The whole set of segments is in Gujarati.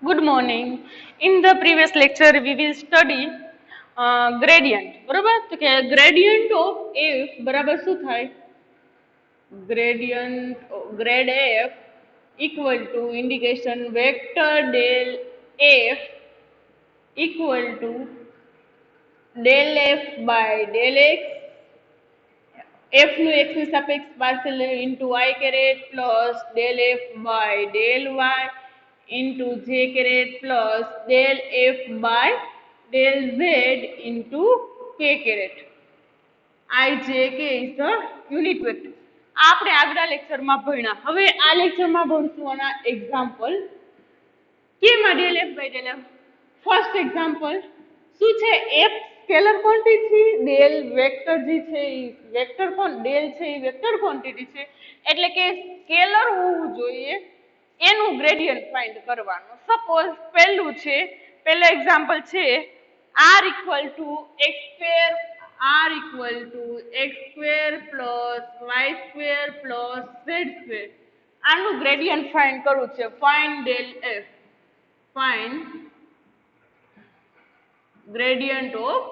Good morning. In the previous lecture, we will study gradient. બરોબર તો કે gradient of f બરાબર શું થાય? Gradient grad f equal to indication vector del f equal to del f by del x f નું x ની સાપેક્ષ partial into I caret plus del f by del y into j caret plus del f by del z into k caret. I j k is the unit vector. આપણે આગલા લેક્ચરમાં ભણ્યા. હવે આ લેક્ચરમાં ભણશું આના એક્ઝામ્પલ. કેમાં del f by del f? First example શું છે? f scalar quantity, del vector જે છે એ વેક્ટર del છે એ વેક્ટર ક્વોન્ટિટી છે, એટલે કે સ્કેલર હોવું જોઈએ, એનું ગ્રેડિયન્ટ ફાઇન્ડ કરવાનું. સપોઝ પહેલું એક્ઝામ્પલ છે r equal to x square plus y square plus z square. આનું ગ્રેડિયન્ટ ફાઇન્ડ કરવું છે. Find del f. Find gradient of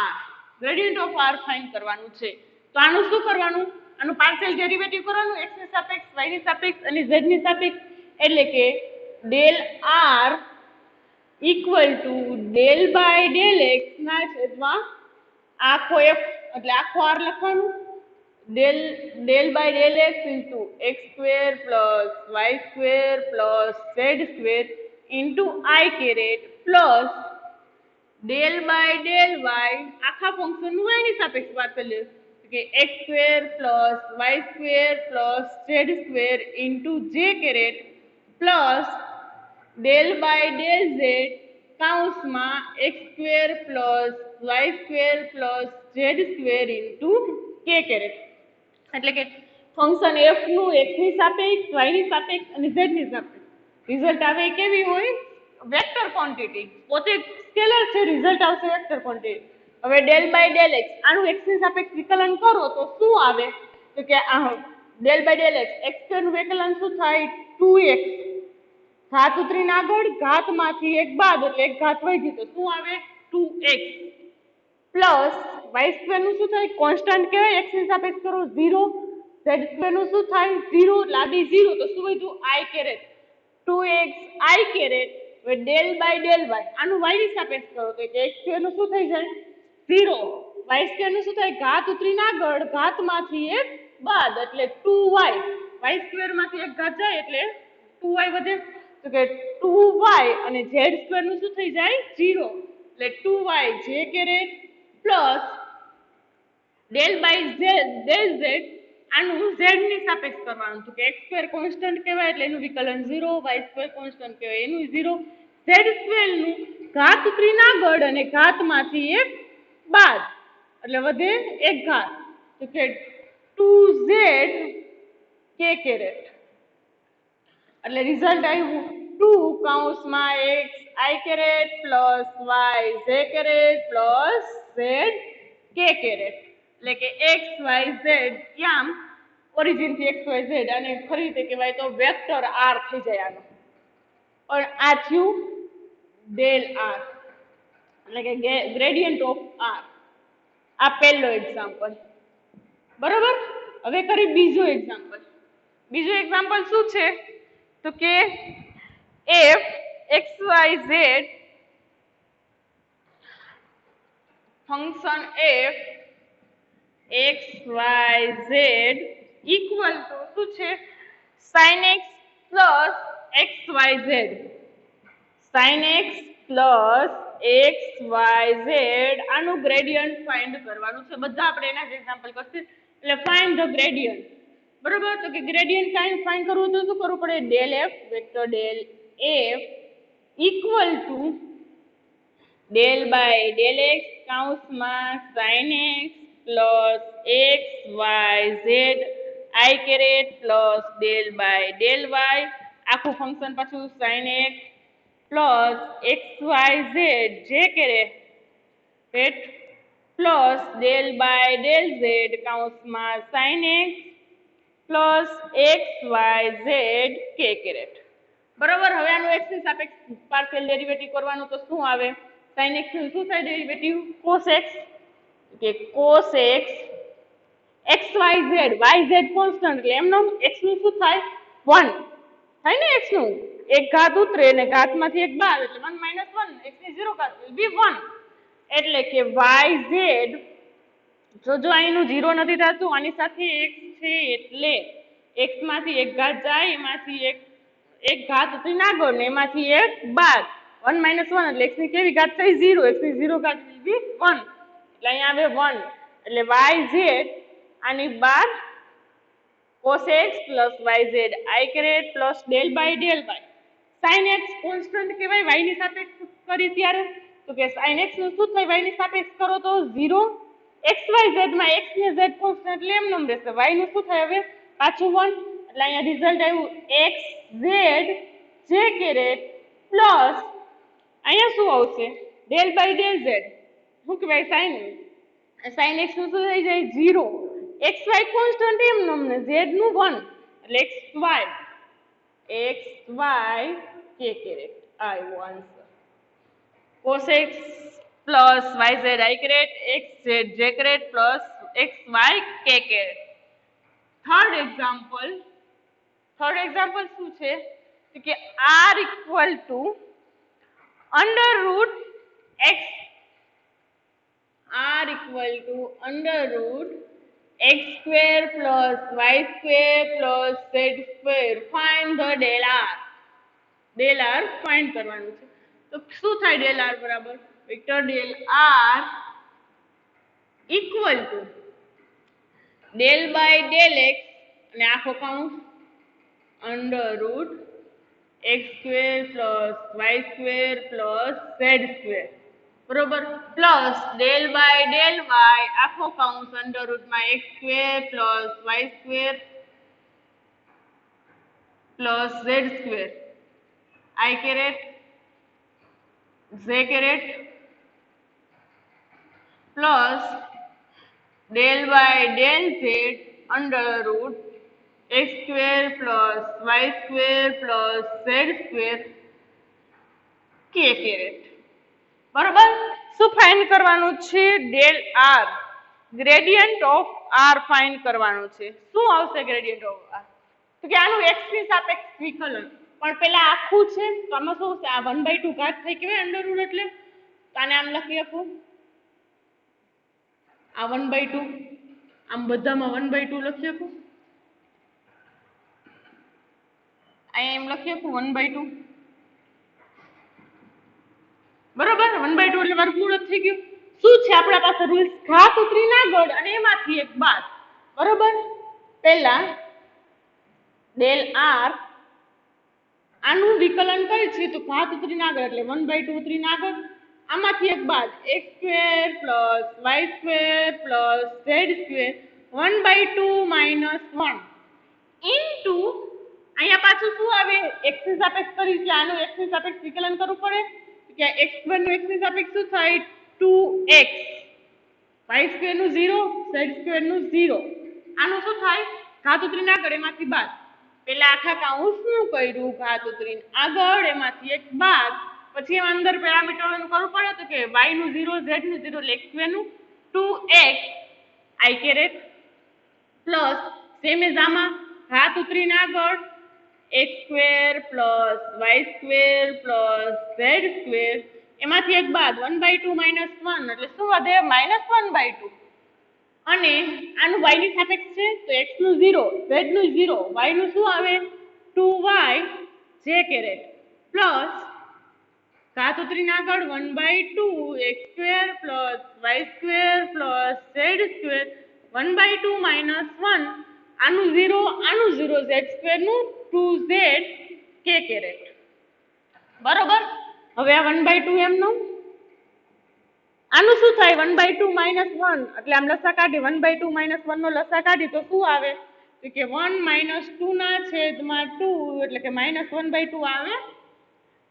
r. Gradient of r find કરવાનું છે. તો આનું શું કરવાનું? આનું પાર્શિયલ ડેરિવેટિવ કરવાનું, x ની સાપેક્ષ, y ની સાપેક્ષ અને z ની સાપેક્ષ. એટલે કે del r equal to del by del x ના છેદમાં આખો f એટલે આખો r લખવાનું, del by del x into x square plus y square plus z square into I caret plus del by del y આખા ફંક્શન નું y ની સાપેક્ષ પાર્શિયલ કે x square plus y square plus z square into j caret plus del by del z કૌંસમાં x square plus y square plus z square into k caret. એટલે કે ફંક્શન f નું x ની સાપેક્ષ, y ની સાપેક્ષ અને z ની સાપેક્ષ રિઝલ્ટ આવે કેવી હોય? Vector quantity. પોતે સ્કેલર છે, રિઝલ્ટ આવશે વેક્ટર ક્વોન્ટિટી. હવે del by del x આનું x ની સાપેક્ષ વિકલન કરો તો શું આવે? તો કે del by del x square નું વિકલન શું થાય? 2x. ઘાત ઉતરીને આગળ, ઘાતમાંથી એક બાદ એટલે એક ઘાત વધી તો શું આવે? 2x પ્લસ y સ્ક્વેર નું શું થાય? કોન્સ્ટન્ટ કહેવાય, x ની સાપેક્ષ કરો 0. z સ્ક્વેર નું શું થાય? 0. લાદી 0 તો શું વધ્યું? I caret 2x I caret. હવે del by del y આનું y ની સાપેક્ષ કરો તો x સ્ક્વેર નું શું થઈ જાય? 0. y સ્ક્વેર નું શું થાય? ઘાત ઉતરીને આગળ, ઘાતમાંથી એક બાદ એટલે 2y. y સ્ક્વેર માંથી એક ઘાત જાય એટલે 2y વધે. તો કે 2y અને z સ્ક્વેર નું શું થઈ જાય? 0. એટલે 2y j caret plus del by del z આનું z ની સાપેક્ષ કરવાનું. તો કે x સ્ક્વેર કોન્સ્ટન્ટ કહેવાય એટલે એનું વિકલન 0, y સ્ક્વેર કોન્સ્ટન્ટ કહેવાય એનું 0, z સ્ક્વેર નું ઘાત ઉતરીને આગળ અને ઘાતમાંથી એક બાદ એટલે વધે એક ઘાત. તો કે 2z k caret. એટલે રિઝલ્ટ આવ્યું 2 કૌંસમાં x I caret plus y j caret plus z k caret. એટલે કે x y z ક્યાં ઓરિજિન થી x y z અને ખરી રીતે કહેવાય તો વેક્ટર r થઈ જાય આનો. और આ થયું del r એટલે કે ગ્રેડિયન્ટ ઓફ r. આ પહેલો એક્ઝામ્પલ. બરોબર. હવે કરી બીજો એક્ઝામ્પલ. બીજો એક્ઝામ્પલ શું છે? તો કે f x y z function f x y z equal to શું છે? sin x plus x y z. sin x plus x y z આનું ગ્રેડિયન્ટ ફાઇન્ડ કરવાનું છે. બધા આપણે એના જ એક્ઝામ્પલ કરશું. એટલે ફાઇન્ડ ધ ગ્રેડિયન્ટ. બરોબર. તો કે ગ્રેડિયન્ટ ફાઇન્ડ કરવું તો શું કરવું પડે? del f vector del f equal to del by del x કૌંસમાં sin x plus x y z I caret plus del by del y આખું ફંક્શન પાછું sin x plus x y z j caret plus del by del z કૌંસમાં sin x plus x y z k caret. બરાબર. હવે આનું x ની સાપેક્ષ પાર્શિયલ ડેરિવેટિવ કરવાનું તો શું આવે? sin x નું શું થાય ડેરિવેટિવ? cos x કે cos x x y z constant એટલે એમનો x નું શું થાય 1 થાય ને x નું એક ઘાત ઉતરે ને ઘાતમાંથી એક બાદ એટલે 1 - 1 x ની 0 ઘાત will be 1 એટલે કે yz જો અહીંનું 0 નથી થતું આની સાથે x છે એટલે x માંથી એક ઘાત જાય એમાંથી એક ઘાત ઉતરીને આગળ ને એમાંથી એક બાદ 1 - 1 એટલે x ની કેવી ઘાત થઈ 0 x ની 0 ઘાત will be 1 એટલે અહીંયા આવે 1 એટલે yz આની બાદ cos x plus yz I caret plus del by sin x constant કહેવાય y ની સાપેક્ષ કરી ત્યારે તો કે sin x નું શું થાય y ની સાપેક્ષ કરો તો 0 xyz માં x ને z કોન્સ્ટન્ટ એટલે એમ નમ રહેશે y નું શું થાય હવે પાછું 1 એટલે અહીંયા રિઝલ્ટ આવ્યું xz j caret plus અહીંયા શું આવશે del by del z શું કહેવાય sin x નું શું થઈ જાય 0 xy કોન્સ્ટન્ટ એમ નમને z નું 1 એટલે xy k caret આવ્યો answer cos x plus yz I caret xz j caret plus xy k caret third example શું છે કે r equal to under root x r equal to under root x square plus y square plus z square find the del r find કરવાનું છે તો શું થાય del r બરાબર vector del r equal to del by del x અને આખો કૌંસ under root x square plus y square plus z square બરોબર plus del by del y આખો કૌંસ under root માં x square plus y square plus z square I caret j caret plus del by del z under root x square plus y square plus z square k caret બરોબર શું ફાઇન્ડ કરવાનું છે del r gradient of r find કરવાનું છે શું આવશે ગ્રેડિયન્ટ ઓફ r તો કે આનું x ની સાપેક્ષ વિકલન પણ પેલા આખું છે તો આમાં શું છે આ 1/2 ઘાત થઈ કેવાય અંડર રૂટ એટલે તો આને આમ લખી આપો આ 1/2 આમ બધામાં 1/2 લખી આપો અહીંયા એમ લખી આપો 1/2 બરોબર 1/2 એટલે વર્ગમૂળ જ થઈ ગયું શું છે આપણા પાસે રૂલ્સ ઘાત ઉતરીને આગળ અને એમાંથી એક બાદ બરોબર પહેલા del r આનું વિકલન કરે છે તો ઘાત ઉતરીને આગળ એટલે 1/2 ઉતરીને આગળ આમાંથી એક બાદ x square plus y square plus z square 1/2 minus 1 into અહીંયા પાછું શું આવે x ની સાપેક્ષ કરી છે આનું x ની સાપેક્ષ વિકલન કરવું પડે કે x સ્ક્વેર નું x ની સાપેક્ષ શું થાય 2x y સ્ક્વેર નું 0 z સ્ક્વેર નું 0 આનું શું થાય ઘાત ઉતરીને આગળ એમાંથી બાદ પેલા આખા કૌંસ નું કર્યું ઘાત ઉતરીને આગળ એમાંથી એક બાદ પછી એમ અંદર પેરામીટરનું કરવું પડે તો કે y નું 0 z નું 0 એટલે x સ્ક્વેર નું 2x I caret plus same as આમાં ઘાત ઉતરીને આગળ x square plus y square plus z square એમાંથી એક બાદ 1/2 minus 1 એટલે શું વધે -1/2 અને આનું y ની સાપેક્ષ છે તો x નું 0 z નું 0 y નું શું આવે 2y j caret પ્લસ ઘાત ઉતરીને આગળ 1/2 x square plus y square plus z square 1/2 minus 1 આનું 0 z square નું 2z k caret બરોબર હવે આ 1/2 એમનું આનું શું થાય 1/2 minus 1 એટલે આમ લસા કાઢી 1/2 minus 1 નો લસા કાઢી તો શું આવે તો કે 1 minus 2 ના છેદમાં 2 એટલે કે -1/2 આવે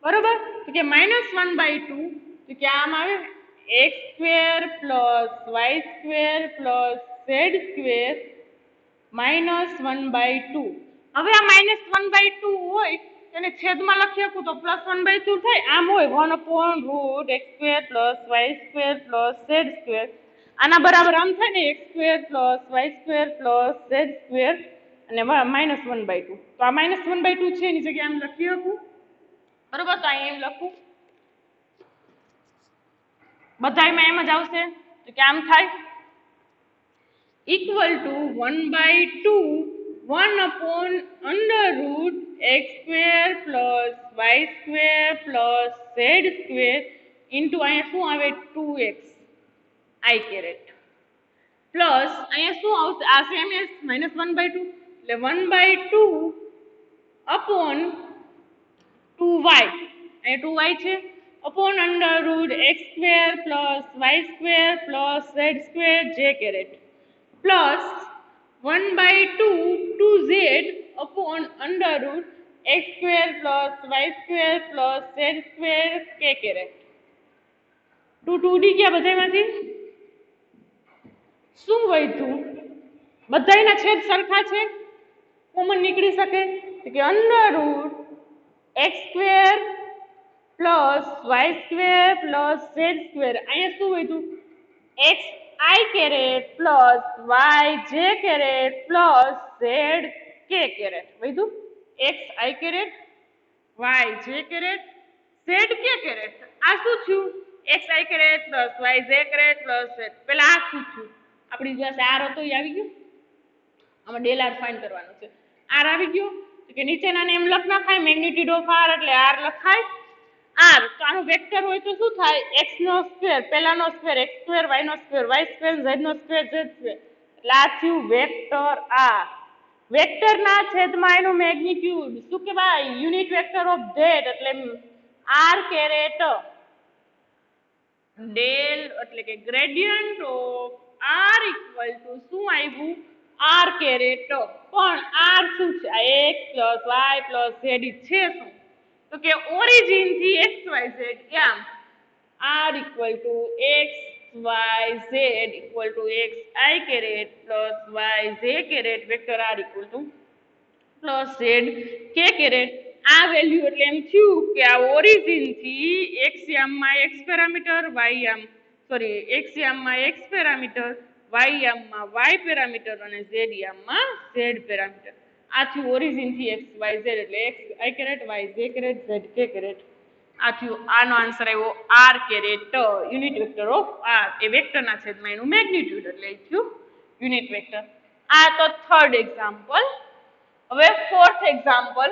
બરોબર તો કે -1/2 તો કે આમ આવે x square plus y square plus z square -1/2 હવે આ -1/2 હોય એને છેદમાં લખી શકું તો +1/2 થાય. આમ હોય 1/√x² + y² + z². આના બરાબર આમ થાય ને x² + y² + z² અને -1/2. તો આ -1/2 છે એની જગ્યાએ આમ લખી શકું. બરોબર, તો અહીં એમ લખું. બધાયમાં એમ જ આવશે તો કે આમ થાય =1/2 1/√x² + y² + z² ઇન્ટુ અહીંયા શું આવે 2x I કેરેટ પ્લસ અહીંયા શું આવશે આ સેમ એસ -1/2 એટલે 1/2 અપોન 2y અહીંયા 2y છે upon √x² + y² + z² j caret plus 1/2 2z upon √x² + y² + z² k caret 2d ક્યાં બધાયમાંથી શું વધ્યું બધાયના છેદ સરખા છે કોમન નીકળી શકે કે √x² + y² + z² અહીંયા શું વધ્યું x I caret plus y j caret plus z k caret વધ્યું x I caret y j caret z k caret આ શું થયું x I caret plus y j caret plus z પેલા આ શું થયું આપણી પાસે r હતો એ આવી ગયું આમાં ડેલ r ફાઇન્ડ કરવાનું છે r આવી ગયો તો કે નીચેનાને એમ લખ નાખાય મેગ્નિટ્યુડ ઓફ r એટલે r લખાય r તો આનું વેક્ટર હોય તો શું થાય x નો સ્ક્વેર પહેલાનો સ્ક્વેર x² y નો સ્ક્વેર y² z નો સ્ક્વેર z² એટલે આ થયું વેક્ટર r વેક્ટરના છેદમાં એનું મેગ્નિટ્યુડ શું કહેવાય યુનિટ વેક્ટર ઓફ z એટલે r કેરેટ ડેલ એટલે કે gradient of r equal to શું આવ્યું r કેરેટ પણ r શું છે આ x + y + z છે શું તો કે ઓરિજિન થી xyz ક્યાં r equal to xyz equal to x I caret plus y j caret vector r equal to plus z k caret આ વેલ્યુ એટલે એમ થયું કે આ ઓરિજિન થી x યામમાં x પેરામીટર y યામ x યામમાં x પેરામીટર y યામમાં y પેરામીટર અને z યામમાં z પેરામીટર આ થયું ઓરિજિન થી x y z એટલે x I caret y j caret z k caret આ થયું આનો આન્સર આવ્યો r caret unit vector of r એ વેક્ટરના છેદમાં એનું મેગ્નિટ્યુડ એટલે એ થયું યુનિટ વેક્ટર આ તો થર્ડ એક્ઝામ્પલ હવે ફોર્થ એક્ઝામ્પલ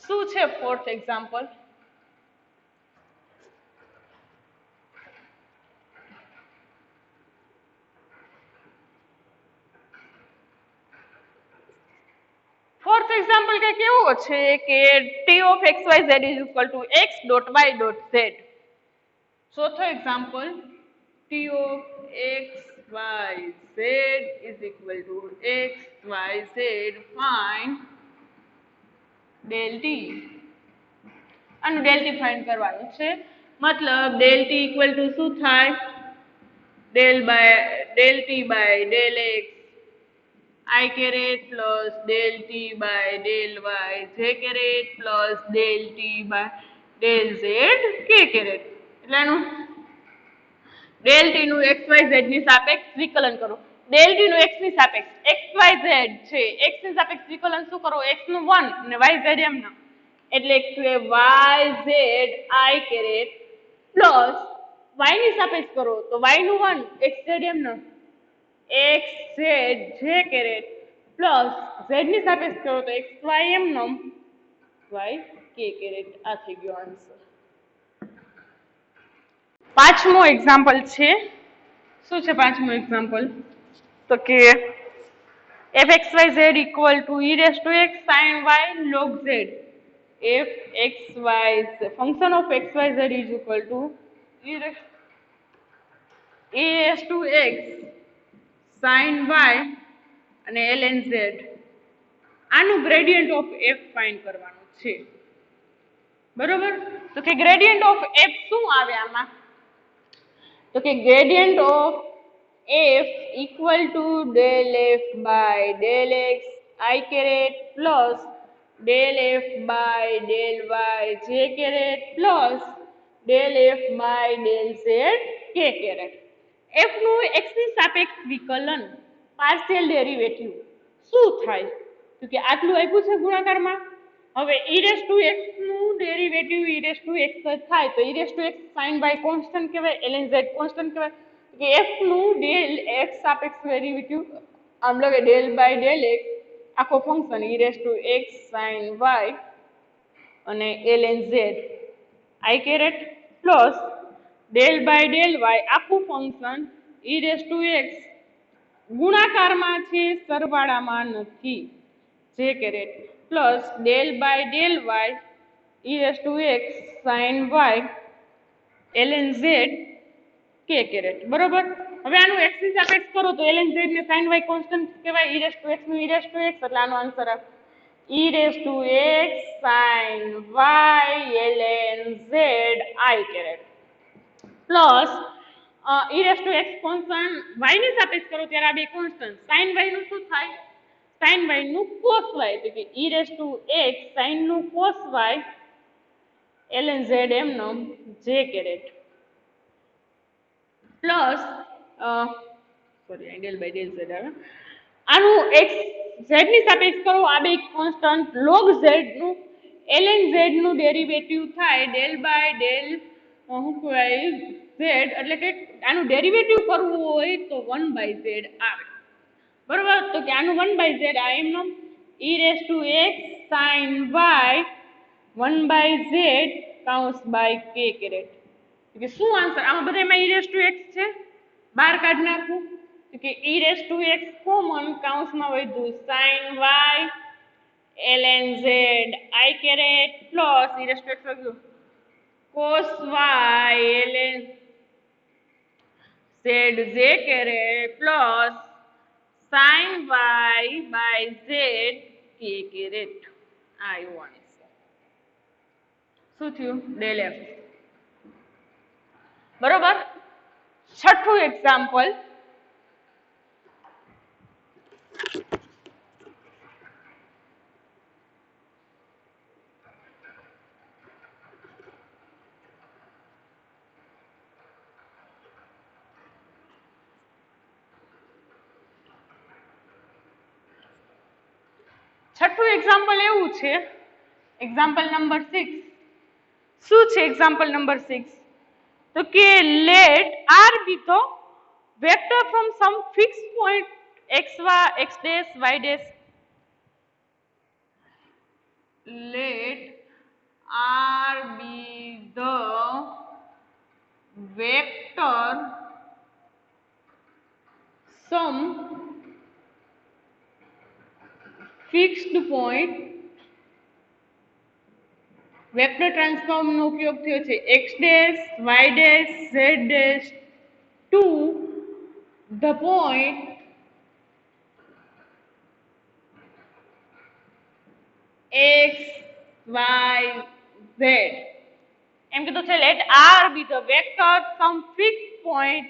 શું છે ફોર્થ એક્ઝામ્પલ ફોર્થ એક્ઝામ્પલ કે કેવો છે કે t of xyz is equal to x dot y dot z ચોથો example t of xyz is equal to xyz find del t આનું del t ફાઇન્ડ કરવાનું છે મતલબ del t equal to શું થાય del t by del x I caret plus del t by del y j caret plus del t by del z k caret એટલે એનું del t નું xyz ની સાપેક્ષ વિકલન કરો del t નું x ની સાપેક્ષ xyz છે x ની સાપેક્ષ વિકલન શું કરો x નું 1 અને yz એમ ના એટલે કે yz I caret plus y ની સાપેક્ષ કરો તો y નું 1 xz એમ ના xz j caret plus z ની સાપેક્ષ કરો તો xy એમ નમ y k caret આ થઈ ગયો આન્સર પાંચમો એક્ઝામ્પલ છે શું છે પાંચમો એક્ઝામ્પલ તો કે fxyz equal to e raised to x sin y log z function of xyz is equal to e raised to x sin y અને ln z આનું ગ્રેડિયન્ટ ઓફ f ફાઇન્ડ કરવાનું છે બરોબર તો કે ગ્રેડિયન્ટ ઓફ f શું આવે આમાં તો કે gradient of f equal to del f by del x I caret plus del f by del y j caret plus del f by del z k caret. f નું x ની સાપેક્ષ વિકલન પાર્શિયલ ડેરિવેટિવ શું થાય? તો કે આટલું આપ્યું છે ગુણાકારમાં. હવે e રેસ ટુ x નું derivative e raise to x જ થાય તો e raise to x sin y constant કહેવાય, ln z કોન્સ્ટન્ટ કહેવાય. કે f નું del x સાપેક્ષ ડેરિવેટિવ આમ લગે del બાય del x આખો function e raise to x sin y અને ln z I caret plus del by del y આખું function e raise to x ગુણાકારમાં છે સરવાળામાં નથી j caret plus del by del y e raise to x sin y ln z k caret. બરોબર. હવે આનું x ની સાપેક્ષ કરો તો ln z ને sin y કોન્સ્ટન્ટ કહેવાય, e રેસ ટુ x નું e રેસ ટુ x એટલે આનો answer e raise to x sin y ln z I caret plus e raise to x constant y ની સાપેક્ષ કરો ત્યારે આ બે કોન્સ્ટન્ટ sin y નું શું થાય? sin y નું cos y એટલે કે e raise to x sin નું cos y ln z એમનો j caret plus sorry del by del z આવે. આનું x z ની સાપેક્ષ કરો આ બે કોન્સ્ટન્ટ log z નું ln z નું ડેરિવેટિવ થાય del બાય del શું કહેવાય z એટલે કે આનું ડેરિવેટિવ કરવું હોય તો 1 બાય z આવે. બરોબર. તો કે આનું 1 બાય z આ એમનો e raise to x sin y 1 by z કાઉન્સ બાય k કેરેટ. કે શું આન્સર? આમાં બધામાં e રેસ ટુ x છે, બહાર કાઢી નાખું તો કે e raise to x common કાઉન્સમાં વધ્યું sin y ln z I caret plus e raise to x વધ્યું cos y ln z j caret plus sin y by z k caret. આ એવું આન્સર. શું થયું? del f. બરોબર. છઠ્ઠું એક્ઝામ્પલ છઠ્ઠું એક્ઝામ્પલ એવું છે, એક્ઝામ્પલ નંબર 6. શું છે એક્ઝામ્પલ નંબર 6? તો કે let r be the vector from some fixed point x dash y dash. Let r be the vector some fixed point. Vector ટ્રાન્સફોર્મનો ઉપયોગ થયો છે x dash y dash z dash to the point x y z. એમ કીધું છે let r be the vector some fixed point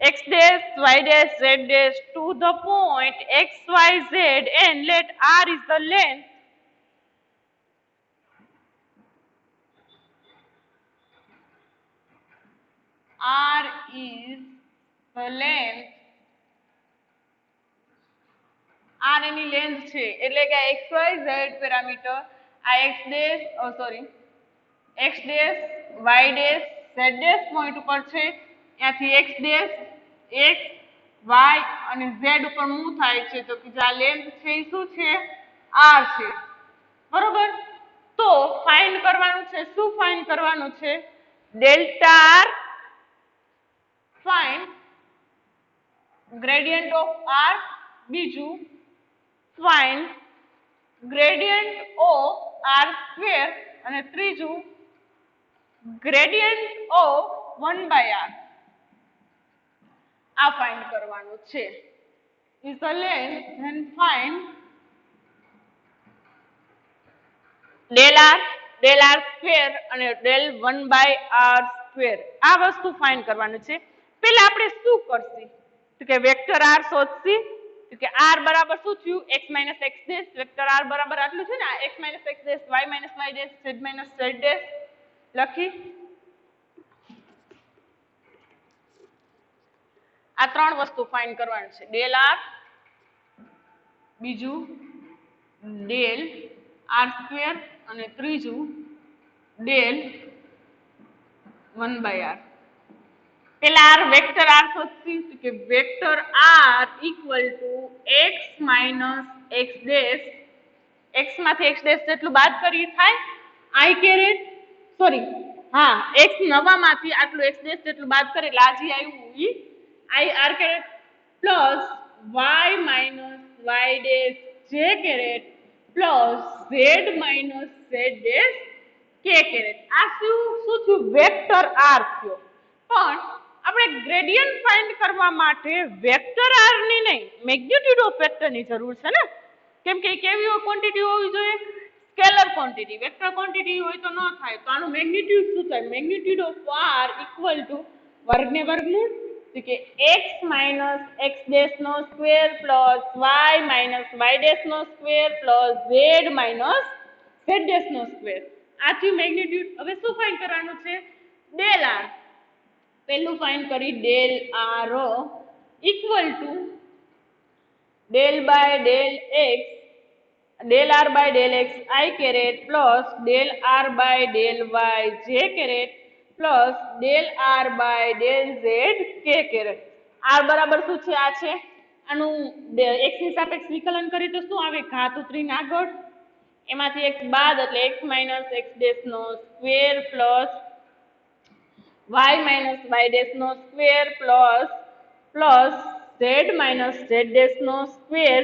x dash y dash z dash to the point x y z and let r is the length r is the length r any length છે એટલે કે x y z પેરામીટર આ x dash x dash y dash z dash point ઉપર છે ત્યાંથી x dash x y અને z ઉપર મૂવ થાય છે તો કે જે લેન્થ છે એ શું છે? r છે. બરોબર. તો ફાઇન્ડ કરવાનું છે. શું ફાઇન્ડ કરવાનું છે? Delta r find gradient of r. બીજું find gradient of r square અને ત્રીજું gradient of 1 by r. આ ફાઇન્ડ કરવાનું છે. is the length then find del r square અને del 1 by r square. આ વસ્તુ ફાઇન્ડ કરવાનું છે. પેલા આપણે શું કરશી તો કે વેક્ટર r શોધશી તો કે r બરાબર શું થયું x - x dash vector r બરાબર આટલું છે ને x - x dash y - y dash z - z dash લખી આ ત્રણ વસ્તુ ફાઇન્ડ કરવાની છે ડેલ r બીજું ડેલ r સ્ક્વેર અને ત્રીજું ડેલ 1/r પેલા r વેક્ટર r શોધશી તો કે vector r equal to x - x dash x માંથી x ડેશ જેટલું બાદ કરીએ થાય i કેરેટ સોરી હા x નવામાંથી આટલું x ડેશ જેટલું બાદ કરે એટલે આ જે આવ્યું ઈ i r caret plus y - y dash j caret plus z - z dash k caret આ શું થયું વેક્ટર r થયો પણ આપણે ગ્રેડિયન્ટ ફાઇન્ડ કરવા માટે વેક્ટર r ની નહીં મેગ્નીટ્યુડ ઓફ વેક્ટર ની જરૂર છે ને કેમ કે કેવી ક્વોન્ટિટી હોવી જોઈએ સ્કેલર ક્વોન્ટિટી વેક્ટર ક્વોન્ટિટી હોય તો ન થાય તો આનું મેગ્નીટ્યુડ શું થાય magnitude of r equal to વર્ગને વર્ગમૂળ તો કે x - x ડેશ નો square plus y - y dash નો square plus z - z dash નો સ્ક્વેર આ થયું મેગ્નીટ્યુડ હવે શું ફાઇન્ડ કરવાનું છે ડેલ r પહેલું ફાઇન્ડ કરી del r equal to del by del x del r by del x i caret plus del r by del y j caret plus del r by del z k caret r બરાબર શું છે આ છે આનું x ની સાપેક્ષ વિકલન કરી તો શું આવે ઘાત ઉતરીને આગળ એમાંથી x બાદ એટલે x - x ડેશ નો square plus y - y dash નો square plus z - z dash નો સ્ક્વેર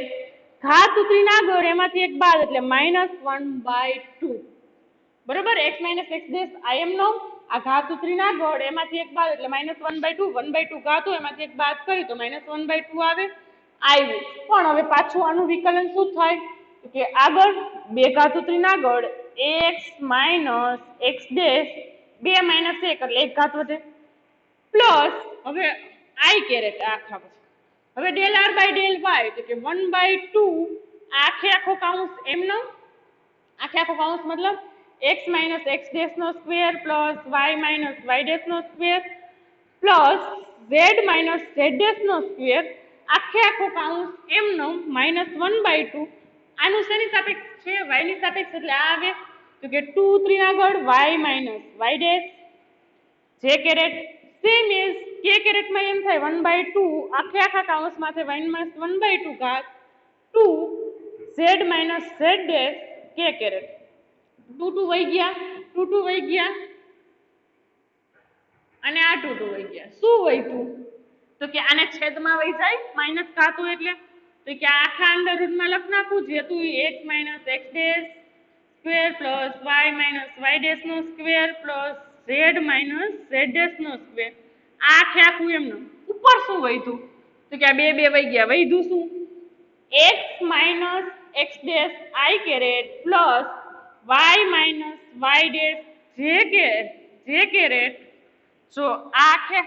ઘાત ઉતરીને આગળ એમાંથી એક બાદ એટલે -1/2 બરોબર x - x dash i m નો આ ઘાત ઉતરીને આગળ એમાંથી એક બાદ એટલે -1/2 1/2 ઘાત હોય એમાંથી એક બાદ કરી તો -1/2 આવે આવ્યું પણ હવે પાછું આનું વિકલન શું થાય કે આગળ બે ઘાત ઉતરીને આગળ x - x ડેશ 2 - 1 એટલે એક ઘાત વધે પ્લસ હવે i કેરેટ આખા પછી હવે del r by del y તો કે 1/2 આખે આખો કૌંસ એમનો આખે આખો કૌંસ મતલબ x - x ડેશ નો square plus y - y dash નો square plus z - z dash નો સ્ક્વેર આખે આખો કૌંસ એમનો -1/2 આનું શેની સાપેક્ષ છે y ની સાપેક્ષ એટલે આ આવે તો કે 2 3 આગળ y - y dash j caret same as k caret માં એમ થાય 1/2 આખે આખા કૌંસ માંથી -1/2 ઘાત 2 z - z dash k caret 2 2 વહી ગયા અને આ 2 2 વહી ગયા શું વધ્યું તો કે આને છેદમાં વહી જાય માઈનસ ખાતું એટલે તો કે આખા અંડર રૂટમાં લખ નાખું જેતું x - x dash square plus y - y dash નો square plus z - z dash નો સ્ક્વેર આખે આખું એમનું ઉપર શું વધ્યું તો કે આ બે બે વહી ગયા વધ્યું શું x - x dash i caret plus y - y dash j caret જો આખે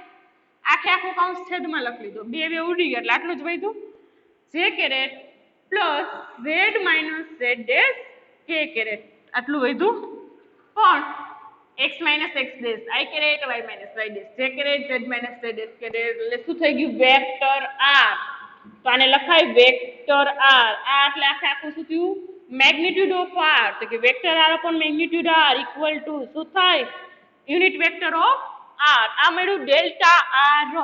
આખું કૌંસ છેદમાં લખી લીધો બે બે ઉડી ગયા એટલે આટલું જ વધ્યું j caret plus z - z dash k caret આટલું વધ્યું પણ x - x dash i caret y - y dash j caret z - z dash caret એટલે શું થઈ ગયું વેક્ટર r તો આને લખાય વેક્ટર r આ એટલે આખું શું થયું મેગ્નીટ્યુડ ઓફ r તો કે vector r upon magnitude r equal to શું થાય યુનિટ વેક્ટર ઓફ r આ મળ્યું ડેલ્ટા r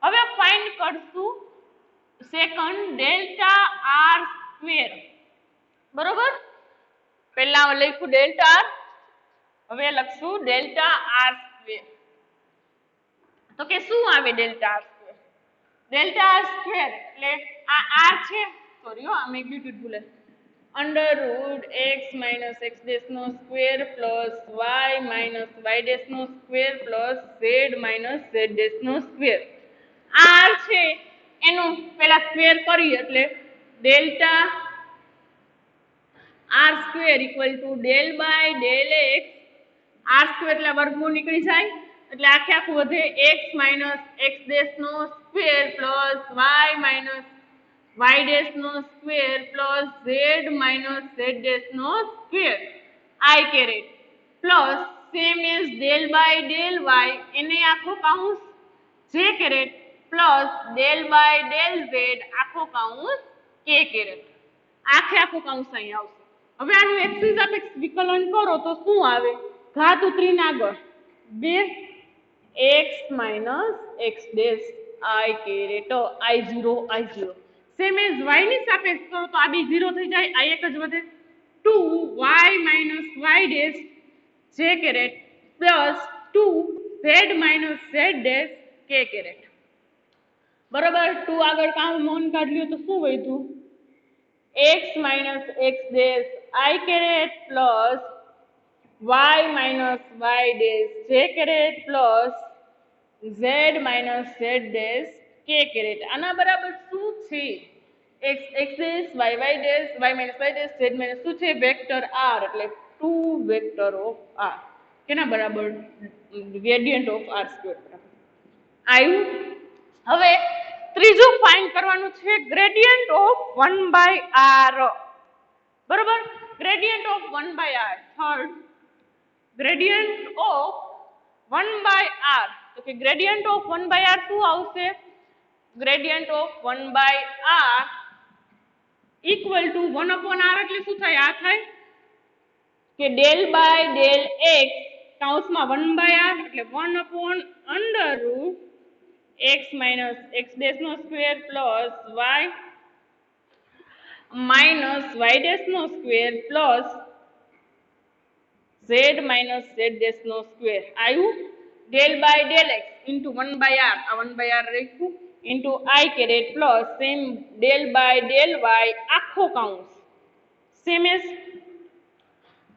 હવે ફાઇન્ડ કરશું સેકન્ડ ડેલ્ટા r સ્ક્વેર બરોબર પહેલા લખ્યું ડેલ્ટા r હવે લખશું ડેલ્ટા r સ્ક્વેર તો કે શું આવે ડેલ્ટા r સ્ક્વેર એટલે આ r છે સોરી આ મેગ્નીટ્યુડ ભૂલે under root x - x dash નો square plus y - y dash નો square plus z - z dash નો સ્ક્વેર r છે એનું પેલા સ્ક્વેર કરીએ એટલે delta r square equal to del by del x r square એટલે વર્ગમૂળ નીકળી જાય એટલે આખે આખું વધે x માઇનસ x ડેશ નો square plus y minus y dash નો square plus z minus z dash નો square I caret plus same as del by del y એને આખો કાઉન્સ j caret plus del by del z આખો કાઉન્સ k કેરેટ આખે આખું કાઉન્સ અહીં આવશે. હવે આનું એક્સિસ સાપેક્ષ વિકલન કરો તો શું આવે? ઘાત ઉતરીને આગળ 2x minus x dash I caret I0 same as y ની સાપેક્ષ કરો તો આ બી 0 થઈ જાય, આ એક જ વધે 2y minus y dash j caret plus 2z minus z dash k caret. બરોબર, 2 આગળ કામ મોન કાઢ્યું તો શું વધ્યું? x minus x dash I caret plus y minus y dash j caret plus z minus z dash k caret. આના બરાબર શું છે? x dash y dash y minus y dash z minus શું છે? વેક્ટર r, એટલે 2 વેક્ટર ઓફ r. કેના બરાબર? ગ્રેડિયન્ટ ઓફ r સ્ક્વેર બરાબર આવ્યું. હવે ત્રીજું ફાઇન્ડ કરવાનું છે ગ્રેડિયન્ટ ઓફ 1 બાય r. બરોબર, gradient of 1 by r. Third gradient of 1 by r, તો કે ગ્રેડિયન્ટ ઓફ 1 બાય r શું આવશે? Gradient of 1 by r equal to 1 upon r એટલે શું થાય? આ થાય કે ડેલ બાય ડેલ x કાઉન્સમાં 1 બાય r એટલે 1 upon under root x minus x dash નો square plus y minus y dash નો square plus z minus z dash નો સ્ક્વેર આવ્યું. Del by del x into 1 by r, આ 1 બાય r રાખ્યું into I caret plus same del by del y આખો કાઉન્સ same as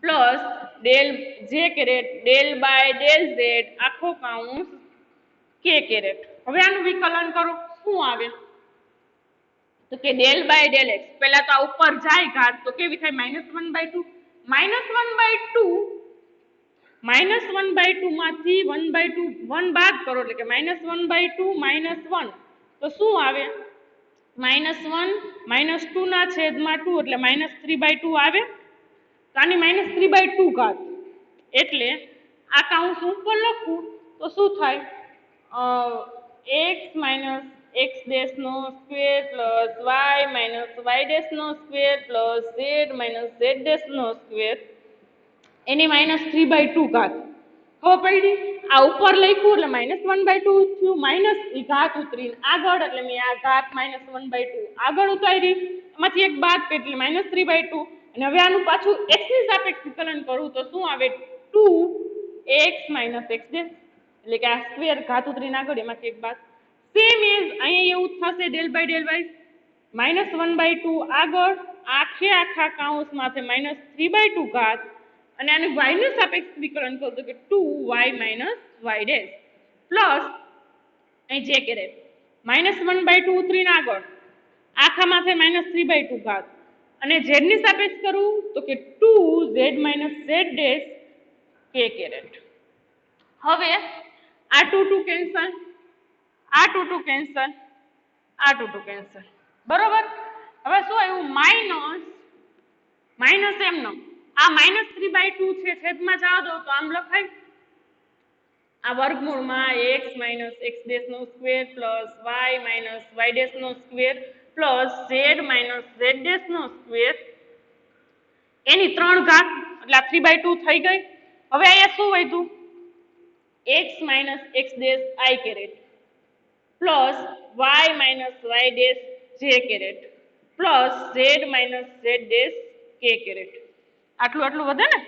plus del j caret del by del z આખો કાઉન્સ k કેરેટ. હવે આનું વિકલન કરો, શું આવે? તો કે ડેલ બાય ડેલ x, પહેલા તો આ ઉપર જાય ઘાત તો કેવી થાય? -1 બાય 2. -1 બાય 2 -1 બાય 2 માંથી 1 બાય 2 1 બાદ કરો એટલે કે -1 બાય 2 -1 તો શું આવે? -1 -2 ના છેદમાં 2 એટલે -3 બાય 2 આવે. તો આની -3 બાય 2 ઘાત એટલે આ કાઉન્સ ઉપર લખું તો શું થાય? x માઇનસ x ડેશ નો square plus y minus y dash નો square plus z minus z dash નો સ્ક્વેર એની -3 બાય 2 ઘાત. ખબર પડી? આ ઉપર લખ્યું એટલે -1 બાય 2 થયું, માઇનસ ની ઘાત ઉતરીને આગળ એટલે મેં આ ઘાત -1 બાય 2 આગળ ઉતારી, એમાંથી એક બાદ એટલે -3 બાય 2. અને હવે આનું પાછું x ની સાપેક્ષ વિકલન કરું તો શું આવે? 2x માઇનસ x ડેશ એટલે કે આ સ્ક્વેર ઘાત ઉતરીને આગળ એમાંથી એક બાદ સેમ એઝ અહીંયા એવું થશે del by del y -1 by 2 આગળ આખે આખા કાઉન્સ માથે -3 બાય 2 ઘાત અને આનું y નું સાપેક્ષ વિકલન કરું તો કે 2y minus y dash plus અહીં j કેરેટ -1 બાય 2 ઉતરીને આગળ આખા માથે -3 બાય 2 ઘાત અને z ની સાપેક્ષ કરું તો કે 2z minus z dash k caret. હવે આ 2 કેન્સલ, આ 2 કેન્સલ, આ 2 કેન્સલ. બરોબર, હવે શું આવ્યું? માઇનસ એમનો આ -3 બાય 2 છે છેદમાં જવા દો તો આમ લખાય આ વર્ગમૂળમાં x માઇનસ x ડેશ નો square plus y minus y dash નો square plus z minus z dash નો સ્ક્વેર એની 3 ઘાત એટલે આ 3 બાય 2 થઈ ગઈ. હવે અહીંયા શું વધ્યું? x minus x dash I caret plus y minus y dash j caret plus z minus z dash k caret. આટલું વધે ને?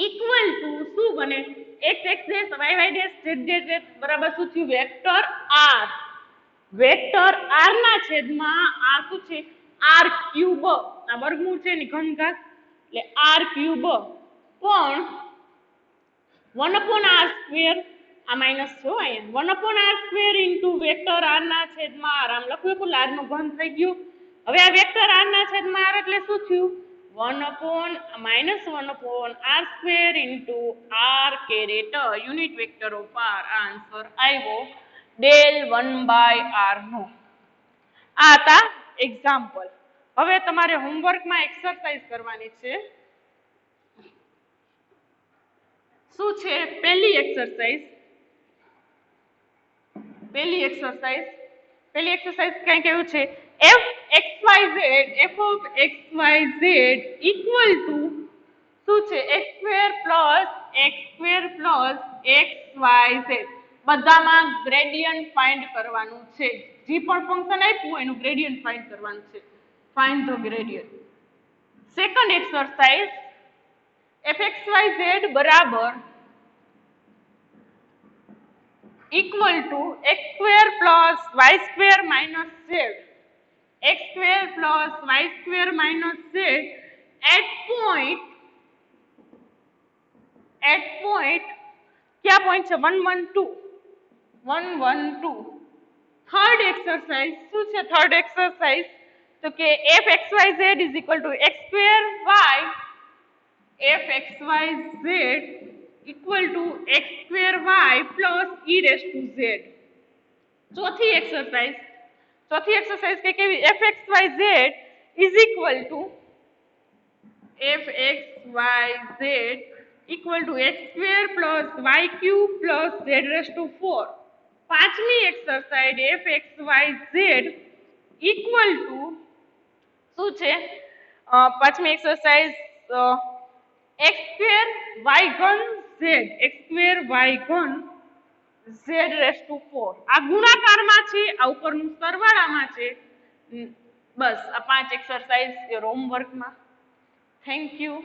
ઇક્વલ ટુ શું બને? x x dash y y dash z dash બરાબર શું થયું? Vector r. વેક્ટર r ના છેદમાં આ શું છે? r cube. આ વર્ગમૂળ છે ની ઘન ઘાત એટલે r ક્યુબ પણ 1 upon r સ્ક્વેર આ માઇનસ છે અહીંયા 1 upon r square into vector r ના છેદમાં r. આમ લખવું એટલે r નું ઘન થઈ ગયું. હવે આ વેક્ટર r ના છેદમાં r એટલે શું થયું? 1 upon -1 upon r square into r caret unit vector of r answer આવ્યો del 1 by r નો. આ હતા એક્ઝામ્પલ. હવે તમારે હોમવર્કમાં એક્સરસાઇઝ કરવાની છે. શું છે પહેલી એક્સરસાઇઝ? પહેલી એક્સરસાઇઝ કંઈક એવું છે f of xyz equal to શું છે x square plus xyz. બધામાં ગ્રેડિયન્ટ ફાઇન્ડ કરવાનું છે. જે પણ ફંક્શન આપ્યું હોય એનું ગ્રેડિયન્ટ ફાઇન્ડ કરવાનું છે. Find the gradient. Second exercise fxyz બરાબર equal to x square plus y square minus z. x square plus y square minus z at point क्या point છે 1 1 2 1 1 2. થર્ડ એક્સરસાઇઝ શું છે? થર્ડ એક્સરસાઇઝ તો કે fxyz is equal to x square y fxyz equal to x square y plus e raised to z. ચોથી એક્સરસાઇઝ કે કેવી? fxyz is equal to x square plus y cube plus z raised to 4. પાંચમી એક્સરસાઇઝ fxyz equal to શું છે? પાંચમી એક્સરસાઇઝ x square y ઘન z z raised to 4. આ ગુણાકારમાં છે, આ ઉપરનું સરવાળામાં છે. બસ આ 5 એક્સરસાઇઝ હોમવર્કમાં. Thank you.